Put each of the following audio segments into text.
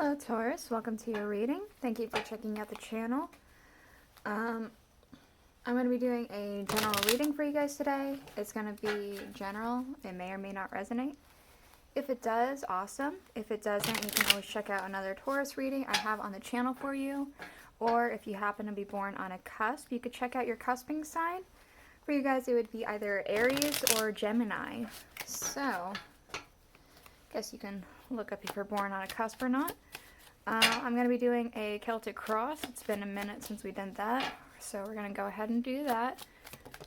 Hello Taurus, welcome to your reading. Thank you for checking out the channel. I'm going to be doing a general reading for you guys today. It's going to be general. It may or may not resonate. If it does, awesome. If it doesn't, you can always check out another Taurus reading I have on the channel for you. Or if you happen to be born on a cusp, you could check out your cusping sign. For you guys, it would be either Aries or Gemini. So, I guess you can look up if you're born on a cusp or not. I'm going to be doing a Celtic cross. It's been a minute since we did that, so we're going to go ahead and do that.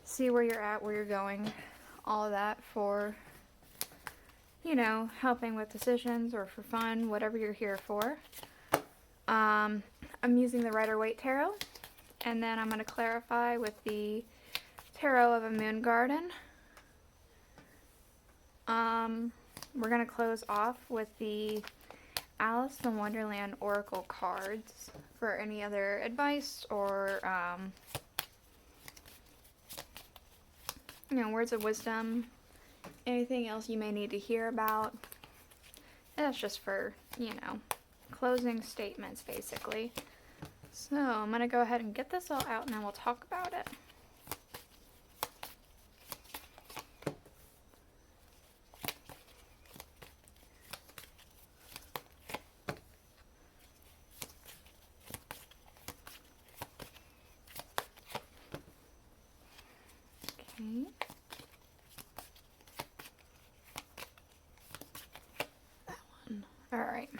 See where you're at, where you're going, all of that for, you know, helping with decisions or for fun, whatever you're here for. I'm using the Rider-Waite tarot, and then I'm going to clarify with the Tarot of a Moon Garden. We're going to close off with the Alice in Wonderland Oracle cards for any other advice or, you know, words of wisdom, anything else you may need to hear about. And that's just for, you know, closing statements, basically. So I'm going to go ahead and get this all out and then we'll talk about it. Okay. That one. Alright.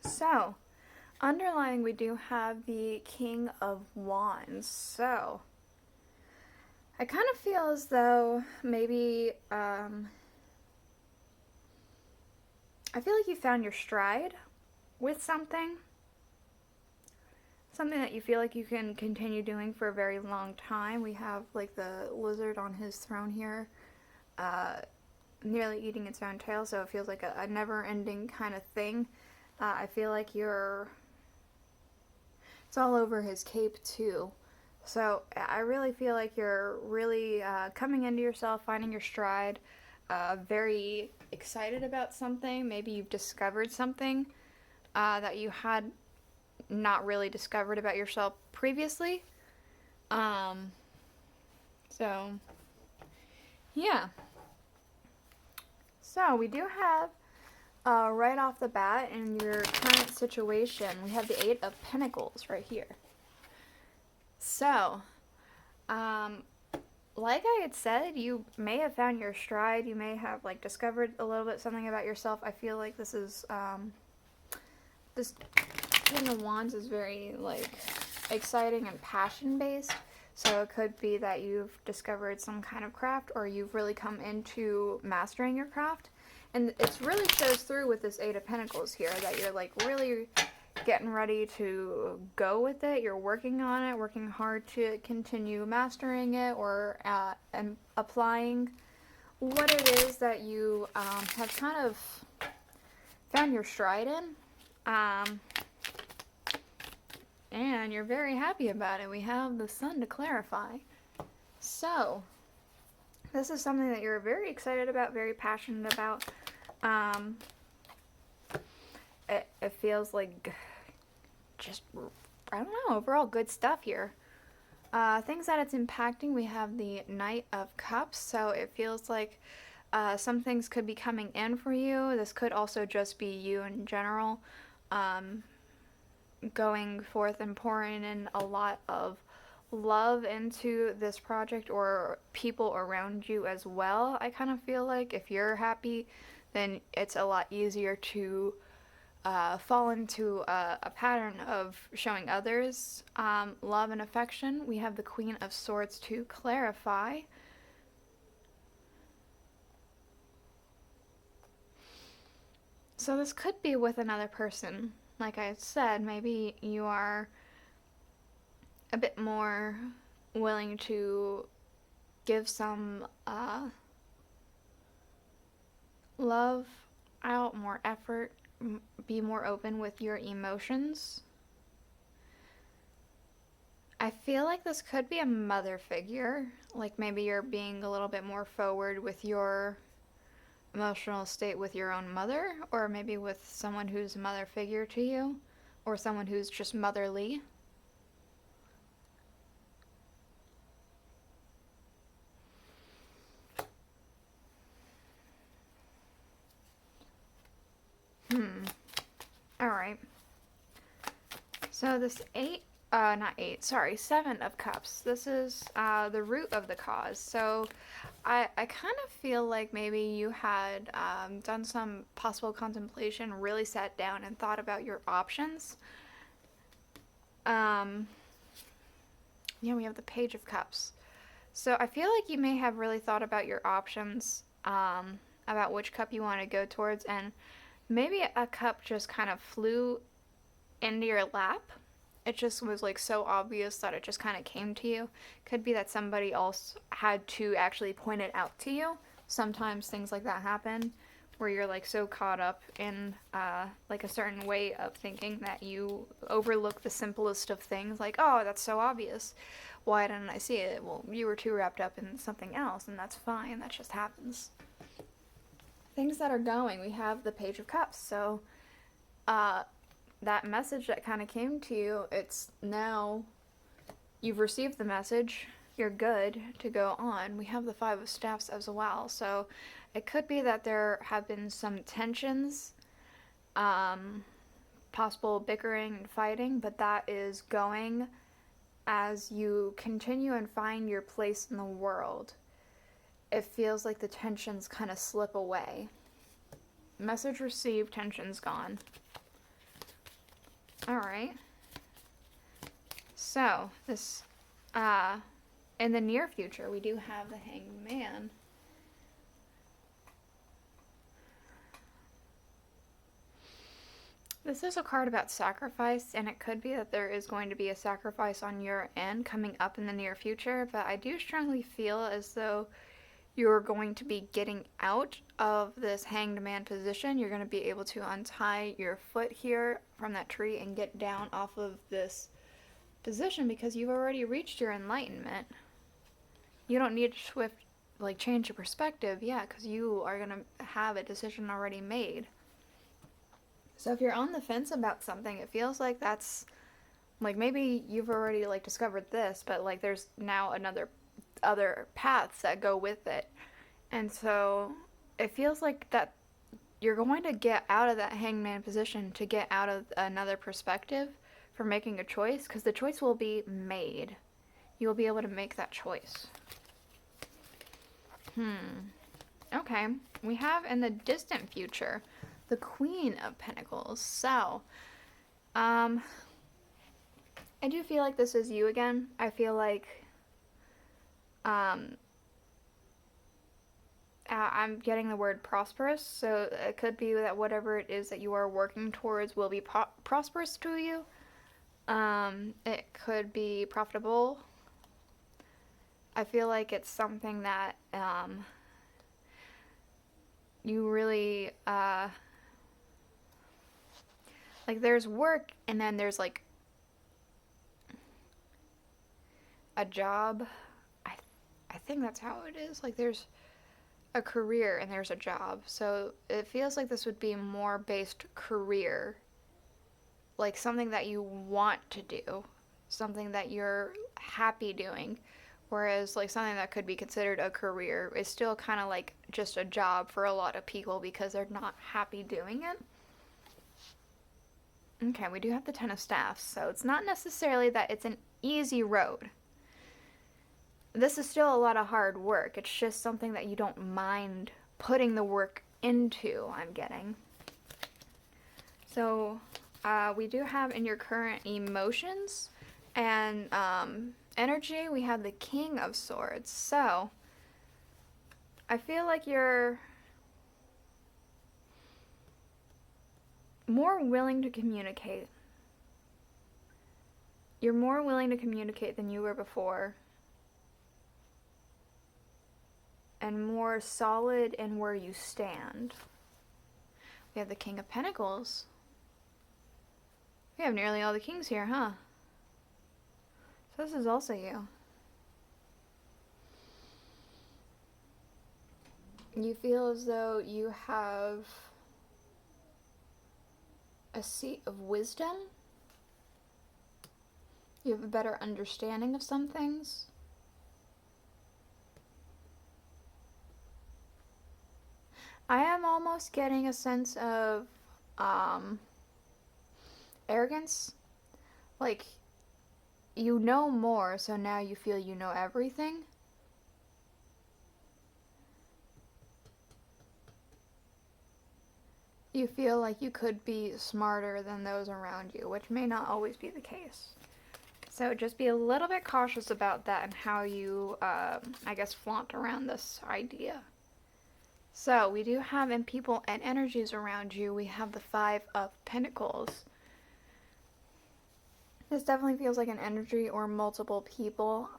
So, underlying we do have the King of Wands. So, I kind of feel as though maybe, I feel like you found your stride with something. Something that you feel like you can continue doing for a very long time. We have like the lizard on his throne here, nearly eating its own tail, so it feels like a never-ending kind of thing. I feel like it's all over his cape too. So I really feel like you're really coming into yourself, finding your stride, very excited about something. Maybe you've discovered something that you had not really discovered about yourself previously. So, yeah. So, we do have, right off the bat in your current situation, we have the Eight of Pentacles right here. So, like I had said, you may have found your stride. You may have, like, discovered a little bit something about yourself. I feel like this is, this King of Wands is very, like, exciting and passion-based, so it could be that you've discovered some kind of craft or you've really come into mastering your craft, and it really shows through with this Eight of Pentacles here that you're, like, really getting ready to go with it. You're working on it, working hard to continue mastering it or and applying what it is that you have kind of found your stride in. And you're very happy about it. We have the Sun to clarify. So, this is something that you're very excited about, very passionate about. It feels like just, I don't know, overall good stuff here. Things that it's impacting, we have the Knight of Cups. So, it feels like some things could be coming in for you. This could also just be you in general. Going forth and pouring in a lot of love into this project or people around you as well. I kind of feel like if you're happy, then it's a lot easier to fall into a pattern of showing others love and affection. We have the Queen of Swords to clarify. So this could be with another person. Like I said, maybe you are a bit more willing to give some love out, more effort, be more open with your emotions. I feel like this could be a mother figure. Like maybe you're being a little bit more forward with your emotional state with your own mother, or maybe with someone who's a mother figure to you, or someone who's just motherly. Alright. So this Seven of Cups. This is the root of the cause. So I kind of feel like maybe you had done some possible contemplation, really sat down and thought about your options. Yeah, we have the Page of Cups. So I feel like you may have really thought about your options, about which cup you want to go towards, and maybe a cup just kind of flew into your lap. It just was like so obvious that it just kind of came to you. Could be that somebody else had to actually point it out to you. Sometimes things like that happen where you're like so caught up in like a certain way of thinking that you overlook the simplest of things, like, oh, that's so obvious, why didn't I see it? Well, you were too wrapped up in something else, and that's fine. That just happens. Things that are going, we have the Page of Cups. So that message that kind of came to you, it's now you've received the message, you're good to go on. We have the Five of Staffs as well. So it could be that there have been some tensions, possible bickering and fighting, but that is going as you continue and find your place in the world. It feels like the tensions kind of slip away. Message received, tensions gone. Alright. So, this, in the near future, we do have the Hanged Man. This is a card about sacrifice, and it could be that there is going to be a sacrifice on your end coming up in the near future, but I do strongly feel as though you're going to be getting out of this Hanged Man position. You're going to be able to untie your foot here from that tree and get down off of this position because you've already reached your enlightenment. You don't need to change your perspective, yeah, because you are going to have a decision already made. So if you're on the fence about something, it feels like that's, like, maybe you've already, like, discovered this, but, like, there's now other paths that go with it. And so it feels like that you're going to get out of that hangman position to get out of another perspective for making a choice, because the choice will be made. You will be able to make that choice. Okay. We have in the distant future the Queen of Pentacles. So, I do feel like this is you again. I feel like I'm getting the word prosperous, so it could be that whatever it is that you are working towards will be prosperous to you. It could be profitable. I feel like it's something that you really like, there's work, and then there's like a job. I think that's how it is. Like, there's a career and there's a job. So it feels like this would be more based career. Like something that you want to do. Something that you're happy doing. Whereas like something that could be considered a career is still kind of like just a job for a lot of people because they're not happy doing it. Okay, we do have the Ten of Staffs. So it's not necessarily that it's an easy road. This is still a lot of hard work. It's just something that you don't mind putting the work into, I'm getting. So, we do have in your current emotions and energy, we have the King of Swords. So, I feel like you're more willing to communicate. You're more willing to communicate than you were before. And more solid in where you stand. We have the King of Pentacles. We have nearly all the kings here, huh? So this is also you. You feel as though you have a seat of wisdom. You have a better understanding of some things. I am almost getting a sense of arrogance. Like, you know more, so now you feel you know everything. You feel like you could be smarter than those around you, which may not always be the case. So just be a little bit cautious about that and how you, I guess, flaunt around this idea. So we do have in people and energies around you, we have the Five of Pentacles. This definitely feels like an energy or multiple people.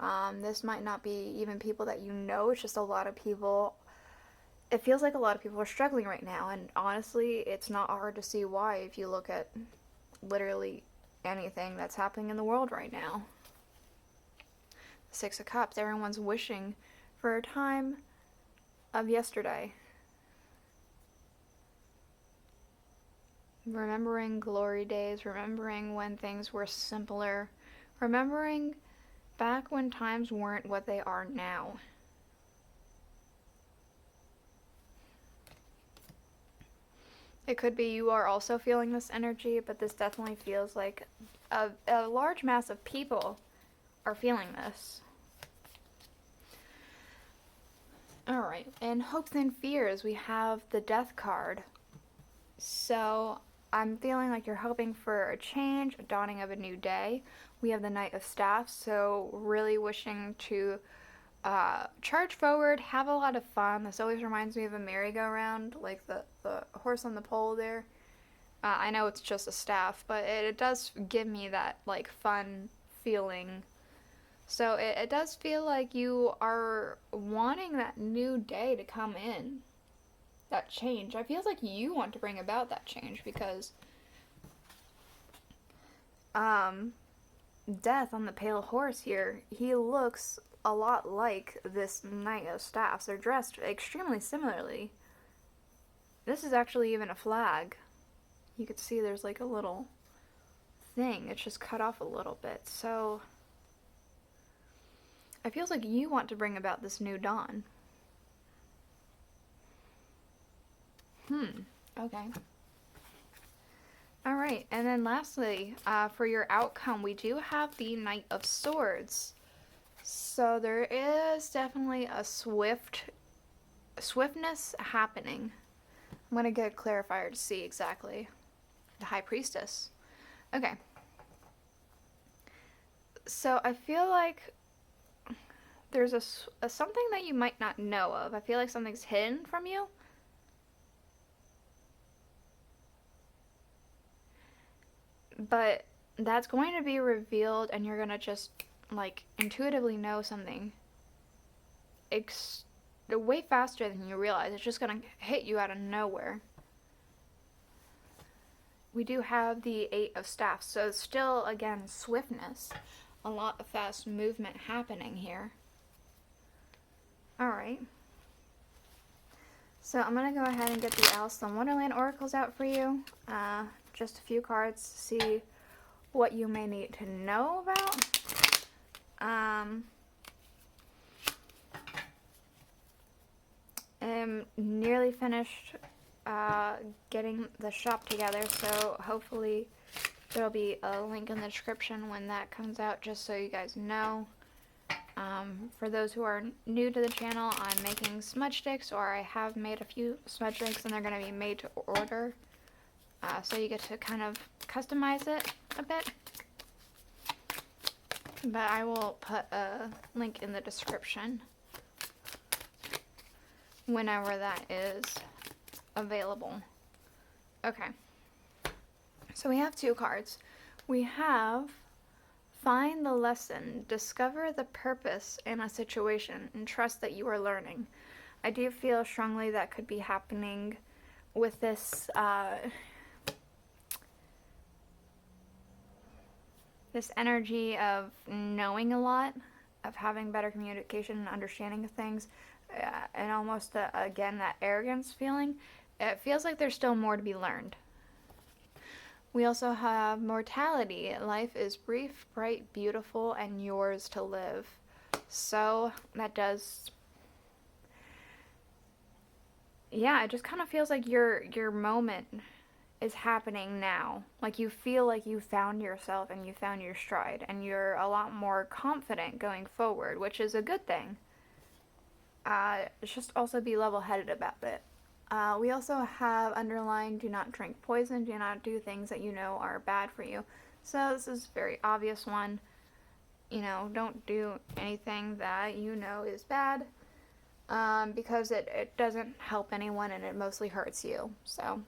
This might not be even people that you know, it's just a lot of people. It feels like a lot of people are struggling right now, and honestly, it's not hard to see why if you look at literally anything that's happening in the world right now. Six of Cups, everyone's wishing for a time of yesterday. Remembering glory days, remembering when things were simpler, remembering back when times weren't what they are now. It could be you are also feeling this energy, but this definitely feels like a large mass of people are feeling this. Alright, in hopes and fears, we have the Death card. So I'm feeling like you're hoping for a change, a dawning of a new day. We have the Knight of Staffs, so really wishing to charge forward, have a lot of fun. This always reminds me of a merry-go-round, like the horse on the pole there. I know it's just a staff, but it does give me that like fun feeling. So it does feel like you are wanting that new day to come in. That change. I feel like you want to bring about that change because Death on the pale horse here, he looks a lot like this Knight of Staffs. They're dressed extremely similarly. This is actually even a flag. You could see there's like a little thing. It's just cut off a little bit. So it feels like you want to bring about this new dawn. Okay. Alright, and then lastly, for your outcome, we do have the Knight of Swords. So there is definitely a swiftness happening. I'm going to get a clarifier to see exactly. The High Priestess. Okay. So I feel like there's a something that you might not know of. I feel like something's hidden from you. But that's going to be revealed and you're going to just like intuitively know something way faster than you realize. It's just going to hit you out of nowhere. We do have the Eight of Staffs, so still, again, swiftness. A lot of fast movement happening here. Alright. So I'm going to go ahead and get the Alice in Wonderland oracles out for you. Just a few cards to see what you may need to know about. I'm nearly finished getting the shop together, so hopefully there'll be a link in the description when that comes out, just so you guys know. For those who are new to the channel, I'm making smudge sticks, or I have made a few smudge sticks, and they're going to be made to order. So you get to kind of customize it a bit. But I will put a link in the description whenever that is available. Okay. So we have two cards. We have Find the Lesson, discover the purpose in a situation, and trust that you are learning. I do feel strongly that could be happening with this this energy of knowing a lot, of having better communication and understanding of things. and almost, again, that arrogance feeling. It feels like there's still more to be learned. We also have mortality. Life is brief, bright, beautiful, and yours to live. So that does, yeah, it just kind of feels like your moment is happening now. Like you feel like you found yourself and you found your stride, and you're a lot more confident going forward, which is a good thing. Just also be level-headed about it. We also have underlying, do not drink poison, do not do things that you know are bad for you. So this is a very obvious one. Don't do anything that you know is bad, because it doesn't help anyone and it mostly hurts you. So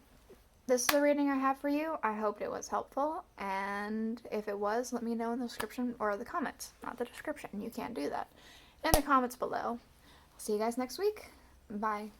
this is the reading I have for you. I hoped it was helpful, and if it was, let me know in the description or the comments. Not the description, you can't do that. In the comments below. See you guys next week. Bye.